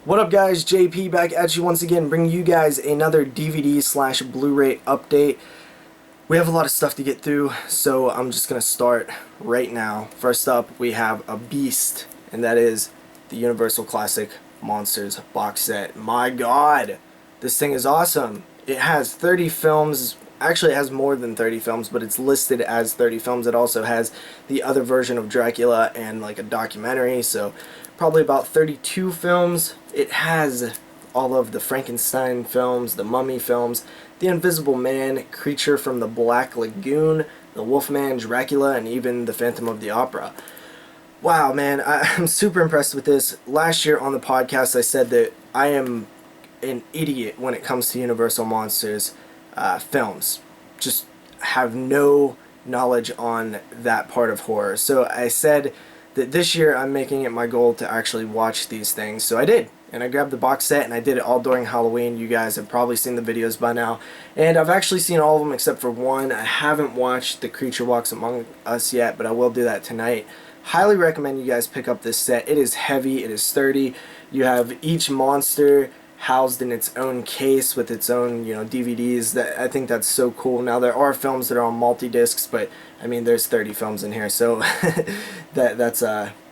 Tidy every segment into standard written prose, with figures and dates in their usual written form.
What up guys, JP back at you once again, bringing you guys another DVD slash Blu-ray update. We have a lot of stuff to get through, so I'm just going to start right now. First up, we have a beast, and that is the Universal Classic Monsters box set. My god, this thing is awesome. It has 30 films. Actually, it has more than 30 films, but it's listed as 30 films. It also has the other version of Dracula and like a documentary, so probably about 32 films. It has all of the Frankenstein films, the Mummy films, the Invisible Man, Creature from the Black Lagoon, the Wolfman, Dracula, and even the Phantom of the Opera. Wow, man, I'm super impressed with this. Last year on the podcast, I said that I am an idiot when it comes to Universal Monsters films. Just have no knowledge on that part of horror. So I said that this year I'm making it my goal to actually watch these things. So I did. And I grabbed the box set and I did it all during Halloween. You guys have probably seen the videos by now. And I've actually seen all of them except for one. I haven't watched The Creature Walks Among Us yet, but I will do that tonight. Highly recommend you guys pick up this set. It is heavy, it is sturdy. You have each monster housed in its own case with its own, DVDs. That I think that's so cool. Now there are films that are on multi-discs, but I mean there's 30 films in here, so that's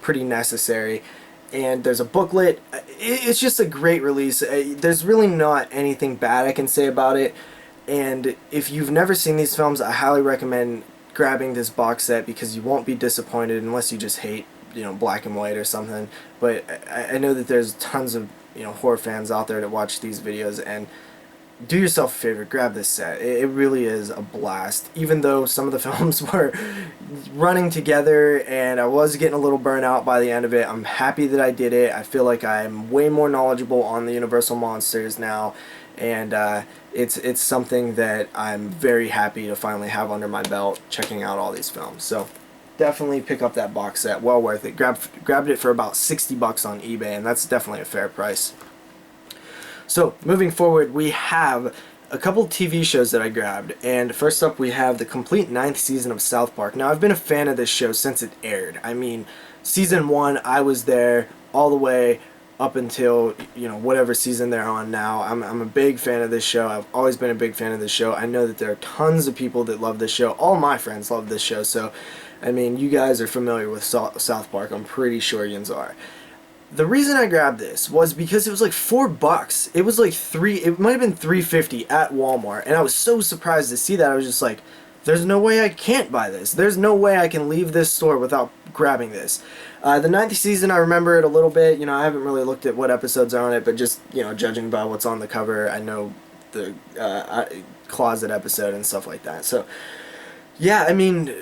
pretty necessary. And there's a booklet. It's just a great release. There's really not anything bad I can say about it. And if you've never seen these films, I highly recommend grabbing this box set because you won't be disappointed unless you just hate, black and white or something. But I know that there's tons of horror fans out there that watch these videos, and do yourself a favor, grab this set. It really is a blast. Even though some of the films were running together and I was getting a little burnt out by the end of it, I'm happy that I did it. I feel like I'm way more knowledgeable on the Universal Monsters now, and it's something that I'm very happy to finally have under my belt, checking out all these films. So definitely pick up that box set. Well worth it. Grabbed it for about 60 bucks on eBay, and that's definitely a fair price. So moving forward, we have a couple TV shows that I grabbed, and first up we have the complete 9th season of South Park. Now I've been a fan of this show since it aired. I mean, season 1 I was there all the way up until whatever season they're on now. I'm a big fan of this show. I've always been a big fan of this show. I know that there are tons of people that love this show. All my friends love this show, so I mean, you guys are familiar with South Park. I'm pretty sure yous are. The reason I grabbed this was because it was like $4. It was like it might have been $3.50 at Walmart, and I was so surprised to see that. I was just like, there's no way I can't buy this. There's no way I can leave this store without grabbing this. The 9th season, I remember it a little bit. I haven't really looked at what episodes are on it, but just, judging by what's on the cover, I know the closet episode and stuff like that. So yeah, I mean,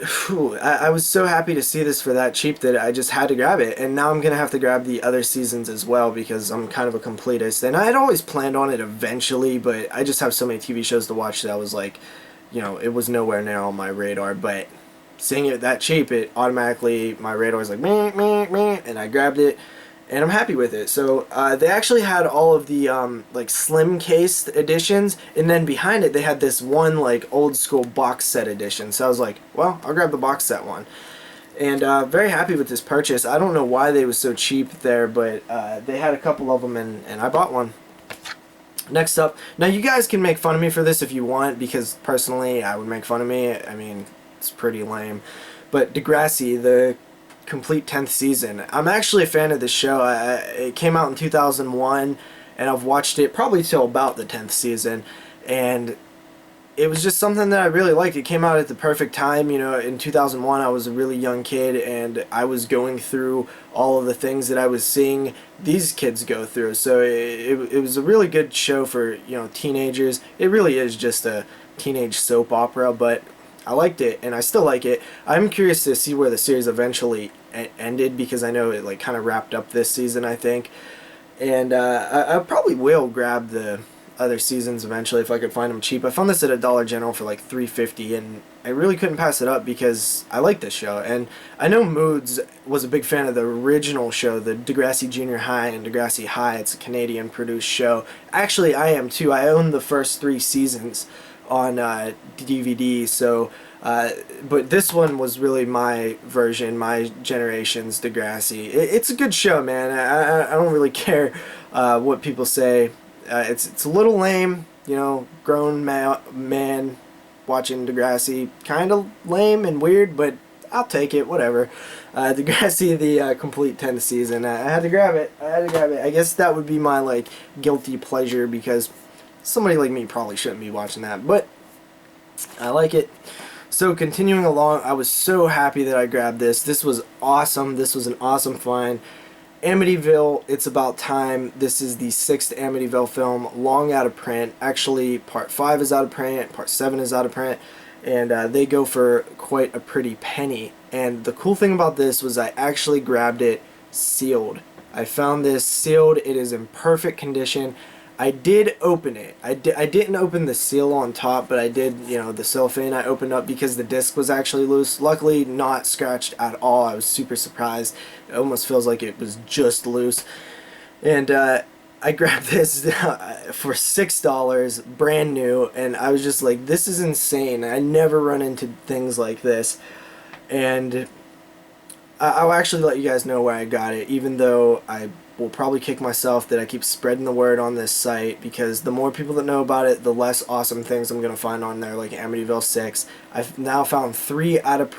I was so happy to see this for that cheap that I just had to grab it, and now I'm going to have to grab the other seasons as well because I'm kind of a completist, and I had always planned on it eventually, but I just have so many TV shows to watch that I was like, it was nowhere near on my radar, but seeing it that cheap, it automatically, my radar was like, meh, meh, meh, and I grabbed it, and I'm happy with it. So they actually had all of the like slim cased editions, and then behind it they had this one like old school box set edition. So I was like, well, I'll grab the box set one, and very happy with this purchase. I don't know why they was so cheap there, but they had a couple of them, and I bought one. Next up, now you guys can make fun of me for this if you want, because personally I would make fun of me. I mean, it's pretty lame, but Degrassi, the complete 10th season. I'm actually a fan of this show. It came out in 2001, and I've watched it probably till about the 10th season, and it was just something that I really liked. It came out at the perfect time. In 2001 I was a really young kid, and I was going through all of the things that I was seeing these kids go through, so it was a really good show for teenagers. It really is just a teenage soap opera, but I liked it, and I still like it. I'm curious to see where the series eventually ended, because I know it like kind of wrapped up this season, I think. And I probably will grab the other seasons eventually if I could find them cheap. I found this at a Dollar General for like $3.50, and I really couldn't pass it up because I like this show. And I know Moods was a big fan of the original show, the Degrassi Junior High and Degrassi High. It's a Canadian produced show. Actually, I am too. I own the first 3 seasons on DVD, so but this one was really my version, my generation's Degrassi. It's a good show, man. I don't really care what people say. It's a little lame, you know, grown man watching Degrassi, kind of lame and weird, but I'll take it, whatever. Degrassi, the complete 10th season, I had to grab it. I guess that would be my, like, guilty pleasure, because somebody like me probably shouldn't be watching that, but I like it. So continuing along, I was so happy that I grabbed this. This was awesome. This was an awesome find. Amityville, It's About Time. This is the 6th Amityville film, long out of print. Actually, part 5 is out of print, part 7 is out of print, and they go for quite a pretty penny. And the cool thing about this was I actually grabbed it sealed. I found this sealed. It is in perfect condition. I did open it. I didn't open the seal on top, but I did, you know, the cellophane I opened up because the disc was actually loose. Luckily, not scratched at all. I was super surprised. It almost feels like it was just loose. And I grabbed this for $6, brand new, and I was just like, this is insane. I never run into things like this. And I'll actually let you guys know where I got it, even though I will probably kick myself that I keep spreading the word on this site, because the more people that know about it, the less awesome things I'm going to find on there, like Amityville 6. I've now found 4 out of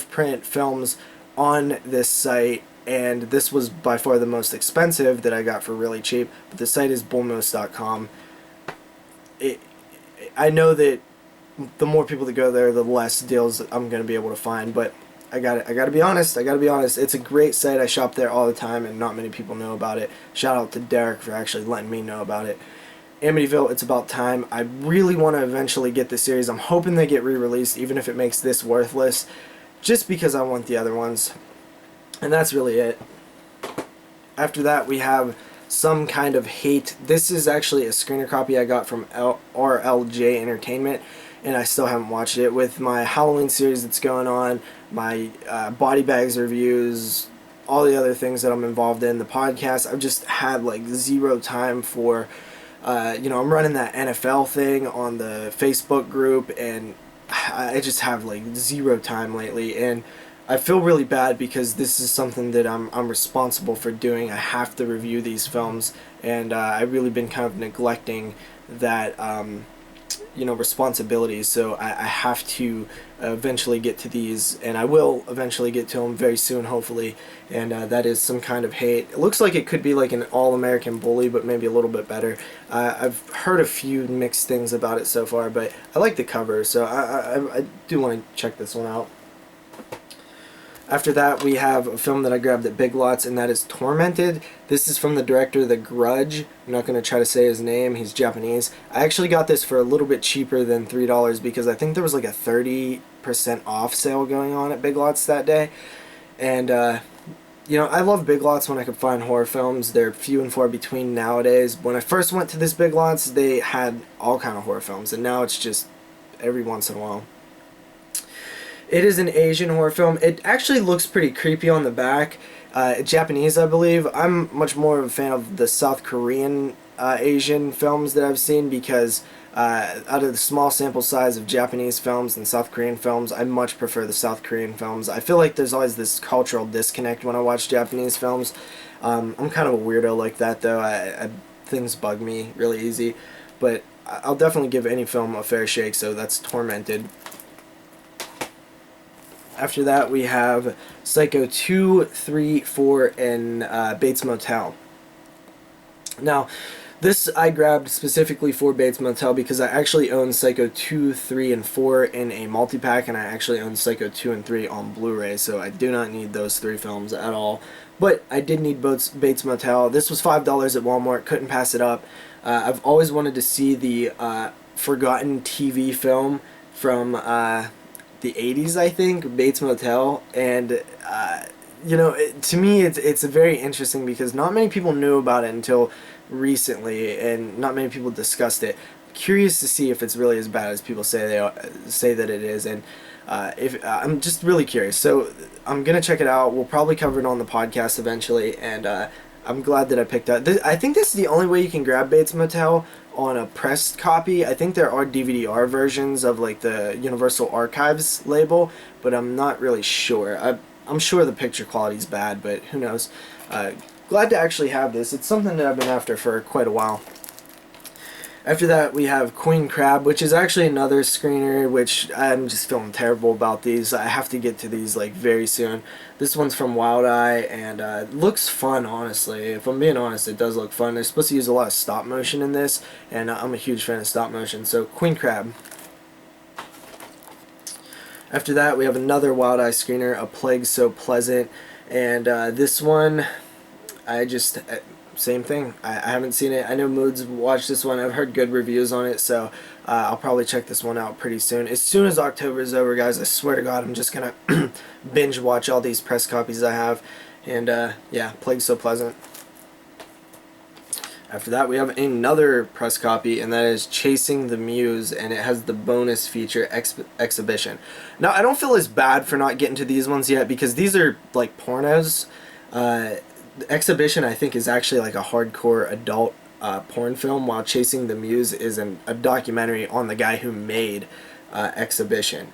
print films on this site, and this was by far the most expensive that I got for really cheap, but the site is bullmoose.com. I know that the more people that go there, the less deals I'm going to be able to find, but I gotta be honest. It's a great site. I shop there all the time, and not many people know about it. Shout out to Derek for actually letting me know about it. Amityville, It's About Time. I really want to eventually get the series. I'm hoping they get re-released, even if it makes this worthless, just because I want the other ones. And that's really it. After that, we have Some Kind of Hate. This is actually a screener copy I got from RLJ Entertainment, and I still haven't watched it. With my Halloween series that's going on, my body bags reviews, all the other things that I'm involved in, the podcast, I've just had like zero time for, you know, I'm running that NFL thing on the Facebook group, and I just have like zero time lately, and I feel really bad because this is something that I'm responsible for doing. I have to review these films, and I've really been kind of neglecting that, you know, responsibilities. So I have to eventually get to these, and I will eventually get to them very soon, hopefully. And that is Some Kind of Hate. It looks like it could be like an all-American bully, but maybe a little bit better. I've heard a few mixed things about it so far, but I like the cover, so I do want to check this one out. After that, we have a film that I grabbed at Big Lots, and that is Tormented. This is from the director of The Grudge. I'm not going to try to say his name. He's Japanese. I actually got this for a little bit cheaper than $3 because I think there was like a 30% off sale going on at Big Lots that day. And, you know, I love Big Lots when I could find horror films. They're few and far between nowadays. When I first went to this Big Lots, they had all kind of horror films, and now it's just every once in a while. It is an Asian horror film. It actually looks pretty creepy on the back. Japanese, I believe. I'm much more of a fan of the South Korean Asian films that I've seen, because out of the small sample size of Japanese films and South Korean films, I much prefer the South Korean films. I feel like there's always this cultural disconnect when I watch Japanese films. I'm kind of a weirdo like that, though. Things bug me really easy. But I'll definitely give any film a fair shake, so that's Tormented. After that, we have Psycho 2, 3, 4, and Bates Motel. Now, this I grabbed specifically for Bates Motel because I actually own Psycho 2, 3, and 4 in a multi-pack, and I actually own Psycho 2 and 3 on Blu-ray, so I do not need those 3 films at all. But I did need Bates Motel. This was $5 at Walmart, couldn't pass it up. I've always wanted to see the forgotten TV film from the 80s, I think, Bates Motel, and you know, to me it's very interesting because not many people knew about it until recently, and not many people discussed it. Curious to see if it's really as bad as people say that it is, and if I'm just really curious. So I'm gonna check it out. We'll probably cover it on the podcast eventually, and I'm glad that I picked up. I think this is the only way you can grab Bates Motel on a pressed copy. I think there are DVD-R versions of like the Universal Archives label, but I'm not really sure. I'm sure the picture quality is bad, but who knows. glad to actually have this. It's something that I've been after for quite a while. After that, we have Queen Crab, which is actually another screener, which I'm just feeling terrible about these. I have to get to these like very soon. This one's from Wild Eye, and looks fun, honestly. If I'm being honest, it does look fun. They're supposed to use a lot of stop motion in this, and I'm a huge fan of stop motion. So Queen Crab. After that, we have another Wild Eye screener, A Plague So Pleasant, and this one, same thing. I haven't seen it. I know Moods watched this one. I've heard good reviews on it, so I'll probably check this one out pretty soon. As soon as October is over, guys, I swear to God, I'm just going to binge watch all these press copies I have. And, yeah, Plague So Pleasant. After that, we have another press copy, and that is Chasing the Muse, and it has the bonus feature Exhibition. Now, I don't feel as bad for not getting to these ones yet, because these are, like, pornos. Exhibition, I think, is actually like a hardcore adult porn film, while Chasing the Muse is a documentary on the guy who made Exhibition.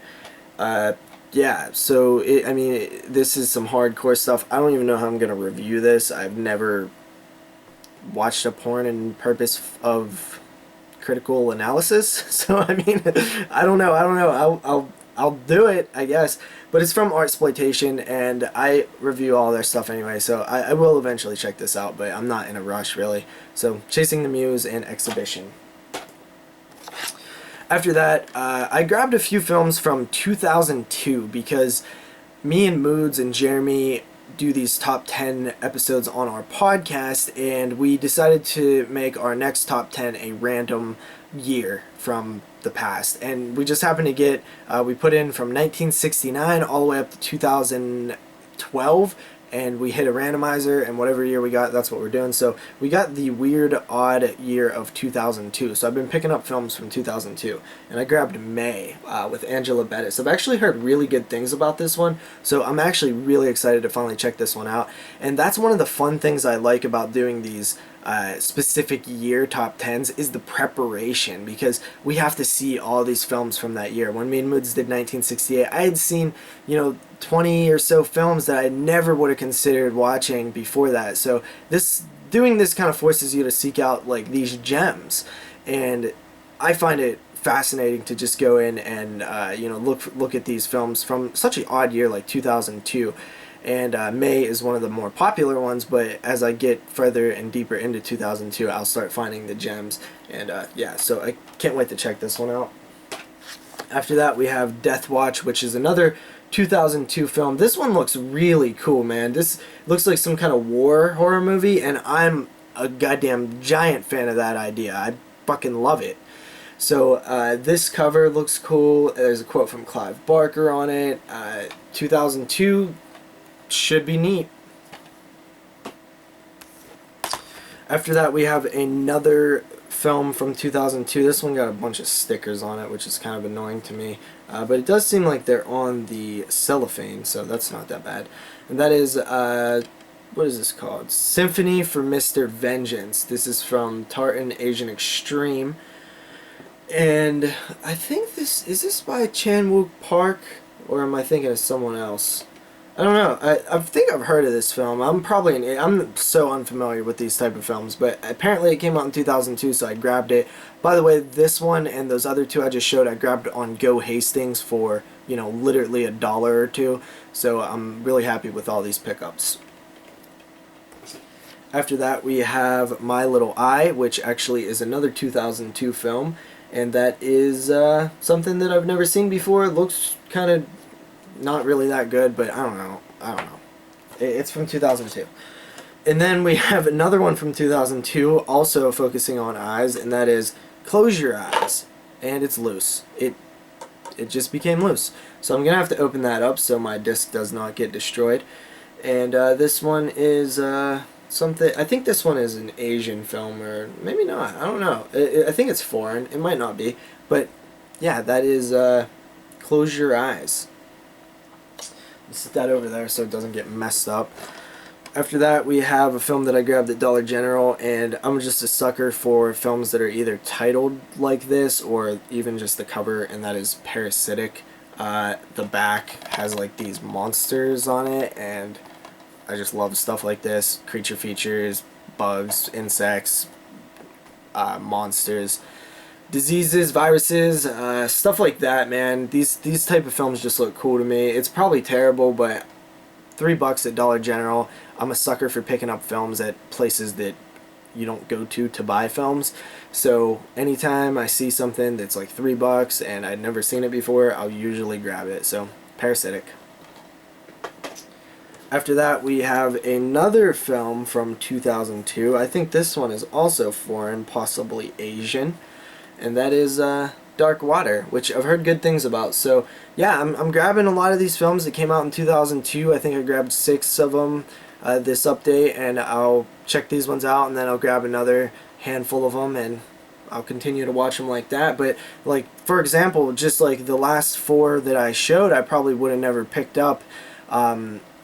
Yeah, so, this is some hardcore stuff. I don't even know how I'm going to review this. I've never watched a porn in purpose of critical analysis, so, I don't know. I'll do it, I guess. But it's from Artsploitation, and I review all their stuff anyway, so I will eventually check this out, but I'm not in a rush, really. So, Chasing the Muse and Exhibition. After that, I grabbed a few films from 2002, because me and Moods and Jeremy do these top 10 episodes on our podcast, and we decided to make our next top 10 a random year from the past, and we just happened to get we put in from 1969 all the way up to 2012, and we hit a randomizer, and whatever year we got, that's what we're doing. So we got the weird odd year of 2002, so I've been picking up films from 2002, and I grabbed May with Angela Bettis. I've actually heard really good things about this one, so I'm actually really excited to finally check this one out. And that's one of the fun things I like about doing these specific year top 10s is the preparation, because we have to see all these films from that year. When me and Moods did 1968, I had seen 20 or so films that I never would have considered watching before that. So doing this kind of forces you to seek out like these gems, and I find it fascinating to just go in and look at these films from such an odd year like 2002. And May is one of the more popular ones, but as I get further and deeper into 2002, I'll start finding the gems. And yeah, so I can't wait to check this one out. After that, we have Death Watch, which is another 2002 film. This one looks really cool, man. This looks like some kind of war horror movie, and I'm a goddamn giant fan of that idea. I fucking love it. So this cover looks cool. There's a quote from Clive Barker on it. 2002 should be neat. After that, we have another film from 2002. This one got a bunch of stickers on it, which is kind of annoying to me. But it does seem like they're on the cellophane, so that's not that bad. And that is, what is this called? Symphony for Mr. Vengeance. This is from Tartan Asian Extreme. And I think is this by Chan-wook Park? Or am I thinking of someone else? I don't know. I think I've heard of this film. I'm so unfamiliar with these type of films, but apparently it came out in 2002, so I grabbed it. By the way, this one and those other two I just showed, I grabbed on Go Hastings for, literally $1 or $2. So I'm really happy with all these pickups. After that, we have My Little Eye, which actually is another 2002 film, and that is something that I've never seen before. It looks kind of not really that good, but I don't know. It's from 2002. And then we have another one from 2002, also focusing on eyes, and that is Close Your Eyes. And it's loose. It just became loose. So I'm going to have to open that up so my disc does not get destroyed. And this one is something, I think this one is an Asian film, or maybe not. I don't know. I think it's foreign. It might not be. But yeah, that is Close Your Eyes. Set that over there so it doesn't get messed up. After that, we have a film that I grabbed at Dollar General, and I'm just a sucker for films that are either titled like this or even just the cover, and that is Parasitic. The back has like these monsters on it, and I just love stuff like this. Creature features, bugs, insects, monsters, diseases, viruses, stuff like that, man. These type of films just look cool to me. It's probably terrible, but $3 at Dollar General. I'm a sucker for picking up films at places that you don't go to buy films. So anytime I see something that's like $3 and I'd never seen it before, I'll usually grab it. So Parasitic. After that, we have another film from 2002. I think this one is also foreign, possibly Asian, and that is Dark Water, which I've heard good things about. So yeah, I'm grabbing a lot of these films that came out in 2002. I think I grabbed 6 of them this update, and I'll check these ones out, and then I'll grab another handful of them, and I'll continue to watch them like that. But like, for example, just like the last 4 that I showed, I probably would have never picked up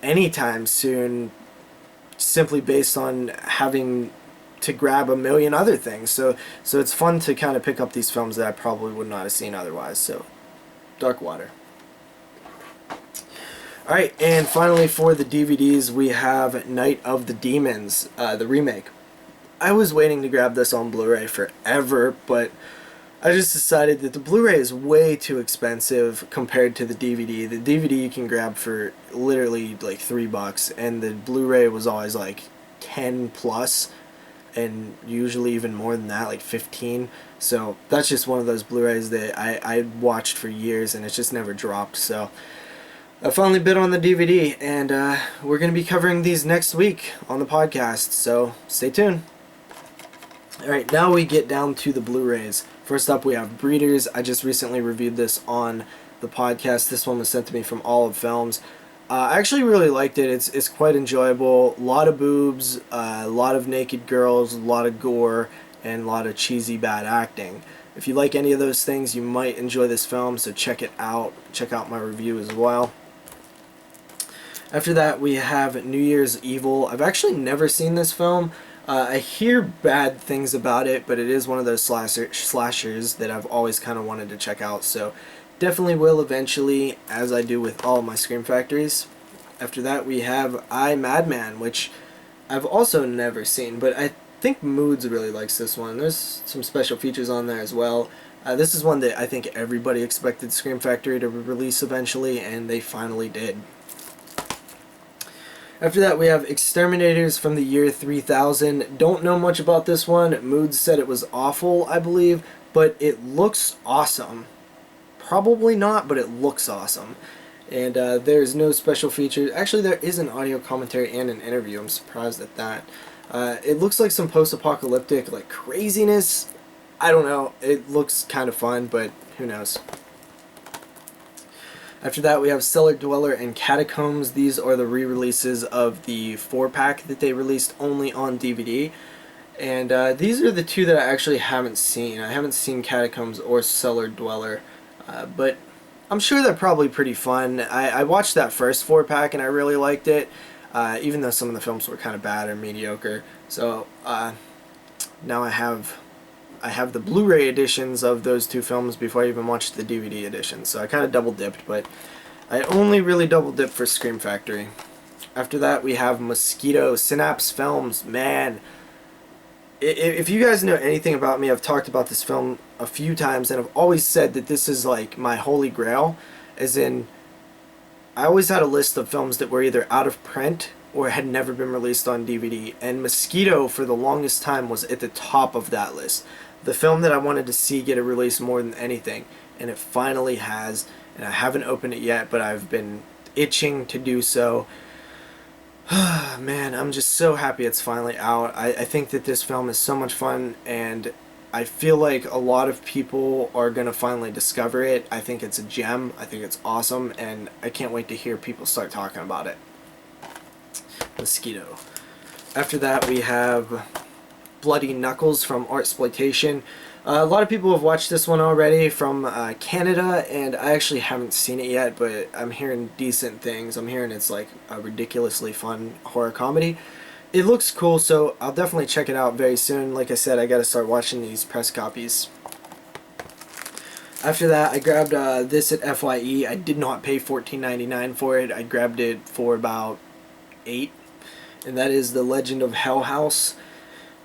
anytime soon, simply based on having to grab a million other things. So it's fun to kind of pick up these films that I probably would not have seen otherwise. So Dark Water. Alright, and finally for the DVDs, we have Night of the Demons, the remake. I was waiting to grab this on Blu-ray forever, but I just decided that the Blu-ray is way too expensive compared to the DVD. The DVD you can grab for literally like $3, and the Blu-ray was always like 10 plus, and usually even more than that, like 15. So that's just one of those Blu-rays that I watched for years, and it's just never dropped. So I finally bid on the DVD, and we're going to be covering these next week on the podcast, so stay tuned. Alright, now we get down to the Blu-rays. First up, we have Breeders. I just recently reviewed this on the podcast. This one was sent to me from Olive Films. I actually really liked it. It's quite enjoyable. A lot of boobs, a lot of naked girls, a lot of gore, and a lot of cheesy bad acting. If you like any of those things, you might enjoy this film, so check it out. Check out my review as well. After that, we have New Year's Evil. I've actually never seen this film. I hear bad things about it, but it is one of those slashers that I've always kind of wanted to check out, so definitely will eventually, as I do with all of my Scream Factories. After that, we have Madman, which I've also never seen, but I think Moods really likes this one. There's some special features on there as well. This is one that I think everybody expected Scream Factory to release eventually, and they finally did. After that, we have Exterminators from the year 3000. Don't know much about this one. Moods said it was awful, I believe, but it looks awesome. Probably not, but it looks awesome. And there's no special features. Actually, there is an audio commentary and an interview. I'm surprised at that. It looks like some post-apocalyptic like craziness. I don't know. It looks kind of fun, but who knows. After that, we have Cellar Dweller and Catacombs. These are the re-releases of the 4-pack that they released only on DVD. And these are the 2 that I actually haven't seen. I haven't seen Catacombs or Cellar Dweller, but I'm sure they're probably pretty fun. I watched that first 4-pack and I really liked it, even though some of the films were kind of bad or mediocre. So now I have the Blu-ray editions of those 2 films before I even watched the DVD edition, so I kind of double-dipped, but I only really double-dipped for Scream Factory. After that, we have Mosquito, Synapse Films. Man, if you guys know anything about me, I've talked about this film a few times, and I've always said that this is like my holy grail, as in, I always had a list of films that were either out of print or had never been released on DVD, and Mosquito for the longest time was at the top of that list. The film that I wanted to see get a release more than anything, and it finally has, and I haven't opened it yet, but I've been itching to do so. Man, I'm just so happy it's finally out. I think that this film is so much fun, and I feel like a lot of people are going to finally discover it. I think it's a gem, I think it's awesome, and I can't wait to hear people start talking about it. Mosquito. After that, we have Bloody Knuckles from Artsploitation. A lot of people have watched this one already from Canada, and I actually haven't seen it yet, but I'm hearing decent things. I'm hearing it's like a ridiculously fun horror comedy. It looks cool, so I'll definitely check it out very soon. Like I said, I gotta start watching these press copies. After that, I grabbed this at FYE. I did not pay $14.99 for it. I grabbed it for about $8 and that is The Legend of Hell House.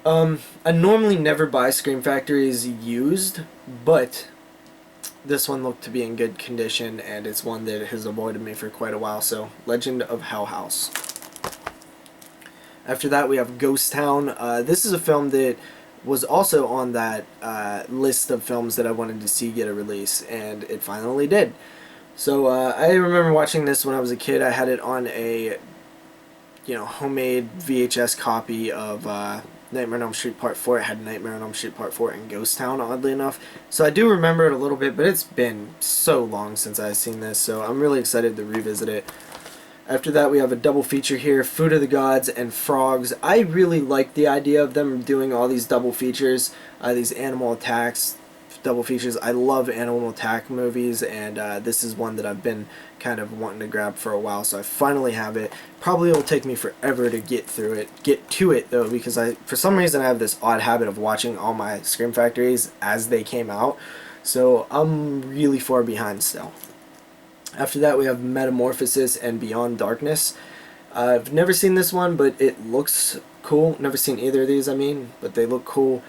I normally never buy Scream Factories used, but this one looked to be in good condition, and it's one that has avoided me for quite a while, so Legend of Hell House. After that, we have Ghost Town. This is a film that was also on that list of films that I wanted to see get a release, and it finally did. So I remember watching this when I was a kid. I had it on a homemade VHS copy of Nightmare on Elm Street Part 4. It had Nightmare on Elm Street Part 4 and Ghost Town, oddly enough. So I do remember it a little bit, but it's been so long since I've seen this, so I'm really excited to revisit it. After that, we have a double feature here, Food of the Gods and Frogs. I really like the idea of them doing all these double features, these animal attacks double features. I love animal attack movies, and this is one that I've been kind of wanting to grab for a while, so I finally have it. Probably will take me forever to get to it though, because for some reason I have this odd habit of watching all my Scream Factories as they came out, so I'm really far behind still. After that, we have Metamorphosis and Beyond Darkness. I've never seen this one, but it looks cool. Never seen either of these, but they look cool.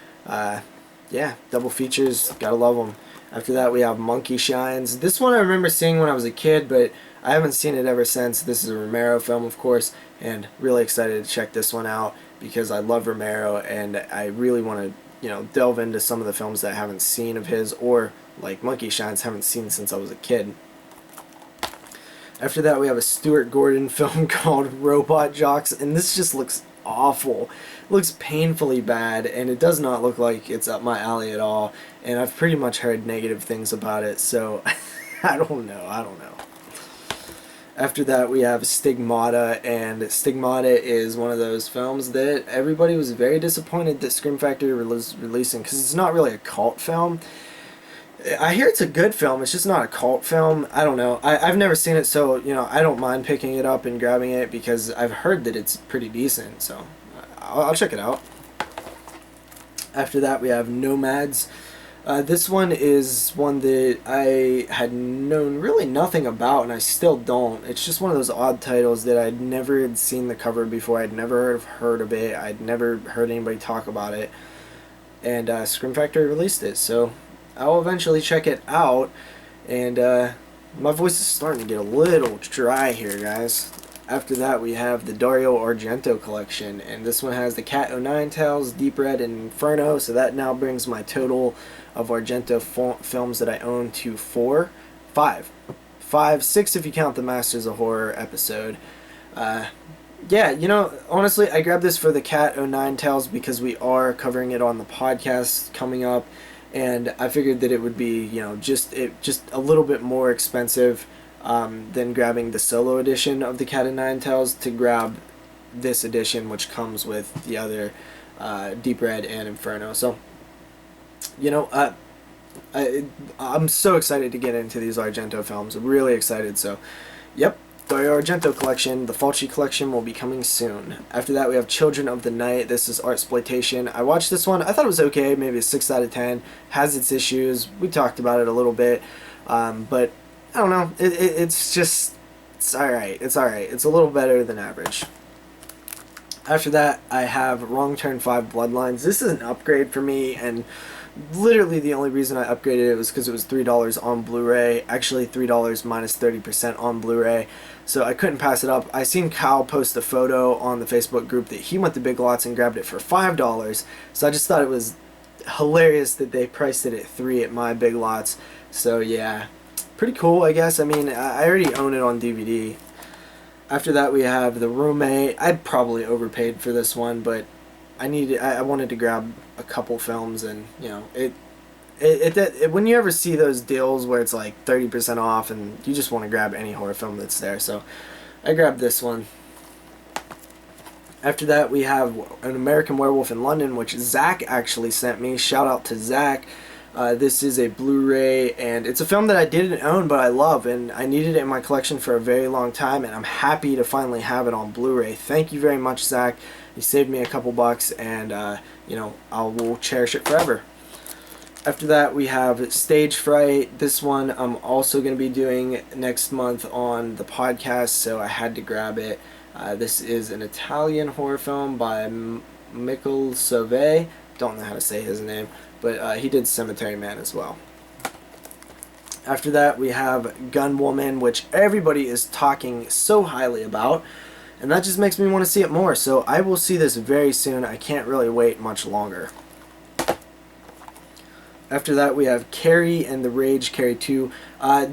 Yeah, double features, gotta love them. After that, we have Monkeyshines. This one I remember seeing when I was a kid, but I haven't seen it ever since. This is a Romero film, of course, and really excited to check this one out because I love Romero, and I really want to, delve into some of the films that I haven't seen of his, or like Monkeyshines, haven't seen since I was a kid. After that, we have a Stuart Gordon film called Robot Jocks, and this just looks awful. It looks painfully bad, and it does not look like it's up my alley at all, and I've pretty much heard negative things about it, so I don't know. After that, we have Stigmata, and Stigmata is one of those films that everybody was very disappointed that Scream Factory was releasing, because it's not really a cult film. I hear it's a good film, it's just not a cult film. I don't know. I've never seen it, so, I don't mind picking it up and grabbing it because I've heard that it's pretty decent, so I'll check it out. After that, we have Nomads. This one is one that I had known really nothing about, and I still don't. It's just one of those odd titles that I'd never had seen the cover before. I'd never heard of it. I'd never heard anybody talk about it. And Scream Factory released it, so I'll eventually check it out. And my voice is starting to get a little dry here, guys. After that, we have the Dario Argento collection, and this one has the Cat O' Tails, Deep Red, and Inferno, so that now brings my total of Argento films that I own to 5, 6 if you count the Masters of Horror episode. Yeah, honestly, I grabbed this for the Cat O' Tails because we are covering it on the podcast coming up, and I figured that it would be, just a little bit more expensive than grabbing the solo edition of the Cat O' Tails to grab this edition, which comes with the other Deep Red and Inferno. So, I'm so excited to get into these Argento films. I'm really excited. So, yep, Dario Argento collection. The Fulci collection will be coming soon. After that, we have Children of the Night. This is art splitation. I watched this one. I thought it was okay, maybe a 6 out of 10. Has its issues. We talked about it a little bit, but I don't know. It's alright. It's alright. It's a little better than average. After that, I have Wrong Turn 5 Bloodlines. This is an upgrade for me, and literally the only reason I upgraded it was because it was $3 on Blu-ray. Actually, $3 minus 30% on Blu-ray. So I couldn't pass it up. I seen Kyle post a photo on the Facebook group that he went to Big Lots and grabbed it for $5. So I just thought it was hilarious that they priced it at $3 at my Big Lots. So yeah, pretty cool, I guess. I already own it on DVD. After that, we have The Roommate. I probably overpaid for this one, but I wanted to grab a couple films, and when you ever see those deals where it's like 30% off, and you just want to grab any horror film that's there, so I grabbed this one. After that, we have An American Werewolf in London, which Zach actually sent me. Shout out to Zach. This is a Blu-ray, and it's a film that I didn't own, but I love, and I needed it in my collection for a very long time, and I'm happy to finally have it on Blu-ray. Thank you very much, Zach. You saved me a couple bucks, and, I will cherish it forever. After that, we have Stage Fright. This one I'm also going to be doing next month on the podcast, so I had to grab it. This is an Italian horror film by Michael Sauvé. Don't know how to say his name, but he did Cemetery Man as well. After that, we have Gun Woman, which everybody is talking so highly about, and that just makes me want to see it more. So I will see this very soon. I can't really wait much longer. After that, we have Carrie and the Rage, Carrie 2.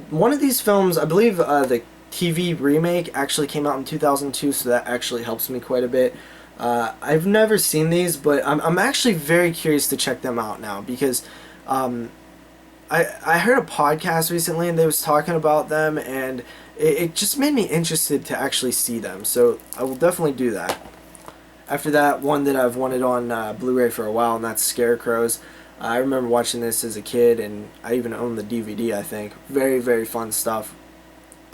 One of these films, I believe the TV remake actually came out in 2002, so that actually helps me quite a bit. I've never seen these, but I'm actually very curious to check them out now, because I heard a podcast recently and they was talking about them, and it just made me interested to actually see them, so I will definitely do that. After that, one that I've wanted on Blu-ray for a while, and that's Scarecrows. I remember watching this as a kid, and I even own the DVD, I think. Very, very fun stuff.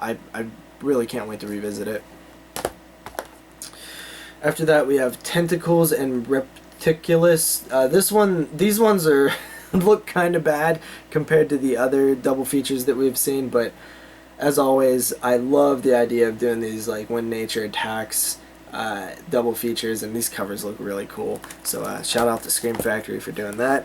I really can't wait to revisit it. After that, we have Tentacles and Repticulus. These ones are look kind of bad compared to the other double features that we've seen, but as always, I love the idea of doing these like when nature attacks double features, and these covers look really cool. So shout out to Scream Factory for doing that.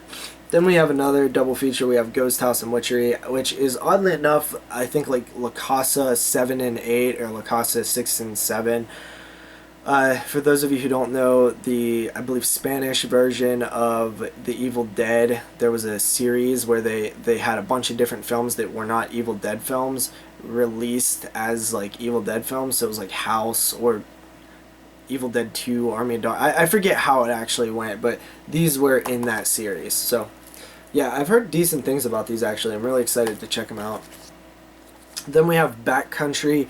Then we have another double feature. We have Ghost House and Witchery, which is oddly enough, I think like La Casa 7 and 8 or La Casa 6 and 7. For those of you who don't know, I believe Spanish version of The Evil Dead, there was a series where they had a bunch of different films that were not Evil Dead films released as like Evil Dead films. So it was like House or Evil Dead 2, Army of Darkness. I forget how it actually went, but these were in that series. So yeah, I've heard decent things about these actually. I'm really excited to check them out. Then we have Backcountry.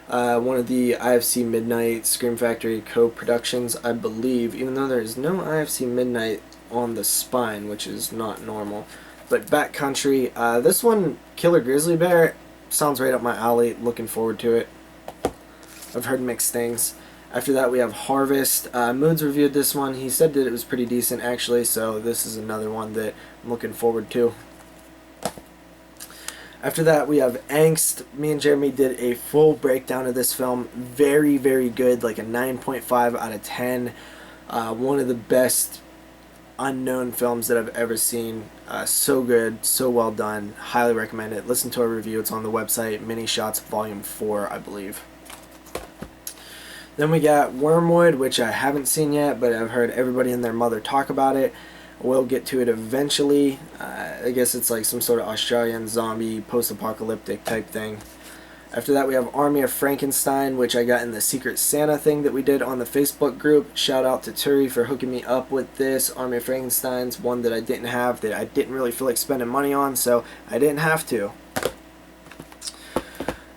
One of the IFC Midnight Scream Factory co-productions, I believe, even though there is no IFC Midnight on the spine, which is not normal. But Backcountry, this one, Killer Grizzly Bear, sounds right up my alley. Looking forward to it. I've heard mixed things. After that, we have Harvest. Moods reviewed this one. He said that it was pretty decent, actually, so this is another one that I'm looking forward to. After that, we have Angst. Me and Jeremy did a full breakdown of this film. Very, very good, like a 9.5 out of 10. One of the best unknown films that I've ever seen. So good, so well done. Highly recommend it. Listen to our review. It's on the website. Mini Shots Volume 4, I believe. Then we got Wormwood, which I haven't seen yet, but I've heard everybody and their mother talk about it. We'll get to it eventually. I guess it's like some sort of Australian zombie post-apocalyptic type thing. After that, we have Army of Frankenstein, which I got in the Secret Santa thing that we did on the Facebook group. Shout out to Turi for hooking me up with this. Army of Frankenstein's one that I didn't have, that I didn't really feel like spending money on, so I didn't have to.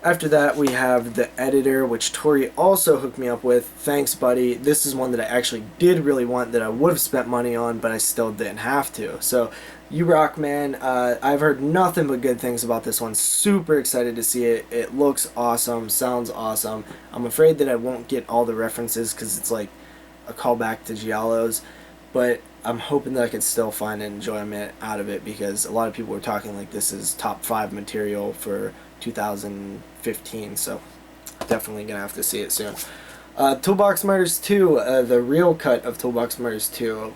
After that, we have The Editor, which Tori also hooked me up with. Thanks, buddy. This is one that I actually did really want, that I would have spent money on, but I still didn't have to. So, you rock, man. I've heard nothing but good things about this one. Super excited to see it. It looks awesome. Sounds awesome. I'm afraid that I won't get all the references because it's like a callback to Giallo's. But I'm hoping that I could still find enjoyment out of it, because a lot of people were talking like this is top 5 material for 2015, so definitely gonna have to see it soon. Toolbox Murders 2, the real cut of Toolbox Murders 2.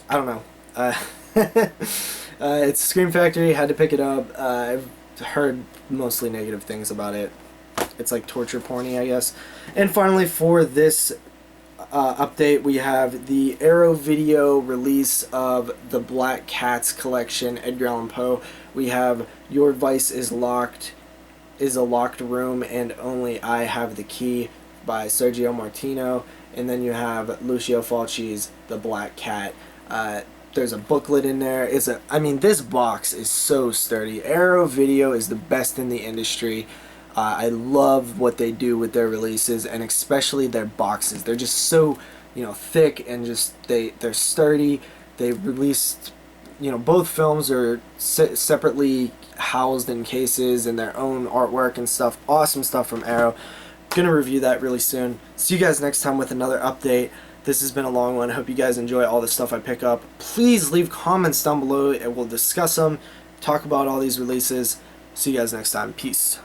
I don't know. It's Scream Factory, had to pick it up. I've heard mostly negative things about it. It's like torture porny, I guess. And finally, for this update, we have the Arrow Video release of the Black Cats collection, Edgar Allan Poe. We have Your Vice is Locked, is a Locked Room, and Only I Have the Key by Sergio Martino. And then you have Lucio Fulci's The Black Cat. There's a booklet in there. I mean, this box is so sturdy. Arrow Video is the best in the industry. I love what they do with their releases, and especially their boxes. They're just so, thick, and just they're sturdy. They released, both films are separately housed in cases and their own artwork and stuff. Awesome stuff from Arrow. Gonna review that really soon. See you guys next time with another update. This has been a long one. I hope you guys enjoy all the stuff I pick up. Please leave comments down below and we'll discuss them, talk about all these releases. See you guys next time. Peace.